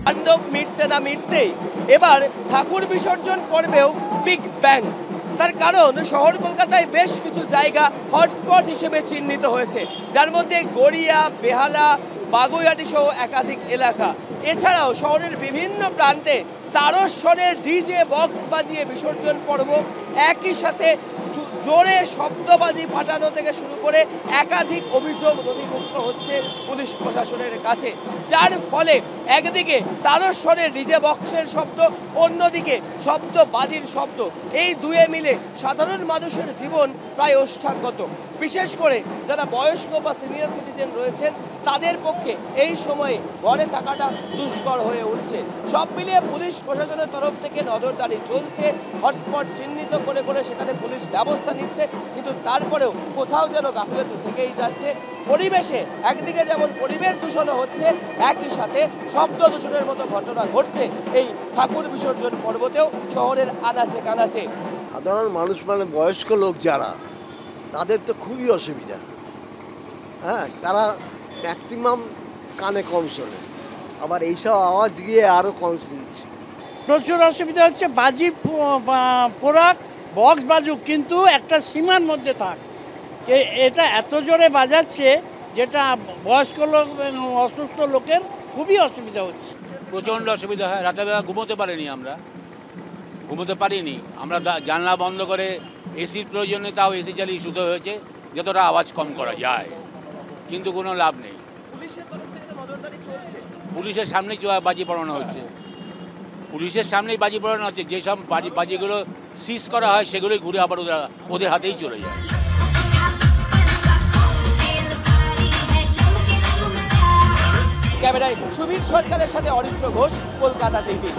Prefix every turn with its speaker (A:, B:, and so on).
A: তাণ্ডব মিটতে না মিটতেই এবার ঠাকুর বিসর্জন পর্বেও বিগ ব্যাং। তার কারণ শহর কলকাতায় বেশ কিছু জায়গা হটস্পট হিসেবে চিহ্নিত হয়েছে, যার মধ্যে গড়িয়া, বেহালা, বাগুইআটি সহ একাধিক এলাকা। এছাড়াও শহরের বিভিন্ন প্রান্তে তারস্বরের ডিজে বক্স বাজিয়ে বিসর্জন পর্ব, একই সাথে জোরে শব্দবাজি ফাটানো থেকে শুরু করে একাধিক অভিযোগ নথিভুক্ত হচ্ছে পুলিশ প্রশাসনের কাছে, যার ফলে একদিকে তারস্বরের ডিজে বক্সের শব্দ, অন্যদিকে শব্দবাজির শব্দ, এই দুয়ে মিলে সাধারণ মানুষের জীবন প্রায় ওষ্ঠাগত। বিশেষ করে যারা বয়স্ক বা সিনিয়র সিটিজেন রয়েছেন তাদের পক্ষে এই সময়ে ঘরে থাকাটা দুষ্কর হয়ে উঠছে। সব মিলিয়ে পুলিশ প্রশাসনের তরফ থেকে নজরদারি চলছে, হটস্পট চিহ্নিত করে করে সেখানে পুলিশ ব্যবস্থা নিচ্ছে, কিন্তু তারপরেও কোথাও যেন গাফিলতি থেকেই যাচ্ছে। পরিবেশে একদিকে যেমন পরিবেশ দূষণ হচ্ছে, একই সাথে শব্দ দূষণের মতো ঘটনা ঘটছে এই ঠাকুর বিসর্জন পর্বতেও শহরের আনাচে কানাচে।
B: সাধারণ মানুষ মানে বয়স্ক লোক যারা, তাদের তো খুবই অসুবিধা। হ্যাঁ, তারা ম্যাক্সিমাম কানে কম শোনে, আবার এইসব আওয়াজ গিয়ে আরও কম শুনছে।
C: প্রচুর অসুবিধা হচ্ছে। বাজি পোড়াক, বক্স বাজুক, কিন্তু একটা সীমার মধ্যে থাক। এটা এত জোরে বাজাচ্ছে যেটা বয়স্ক লোক, অসুস্থ লোকের খুবই অসুবিধা হচ্ছে।
D: প্রচণ্ড অসুবিধা হয়, রাতেরবেলা ঘুমোতে পারিনি, আমরা জানলা বন্ধ করে এসির প্রয়োজনে তাও এসি চালিয়ে শুতে হয়েছে, যতটা আওয়াজ কম করা যায়, কিন্তু কোনো লাভ নেই। পুলিশের সামনেই বাজি পড়ানো হচ্ছে, যেসব বাজিগুলো সিজ করা হয় সেগুলোই ঘুরে আবার ওদের হাতেই চলে যায়।
A: ক্যামেরায় সুবীর সরকারের সাথে অরিত্র ঘোষ, কলকাতা টিভি।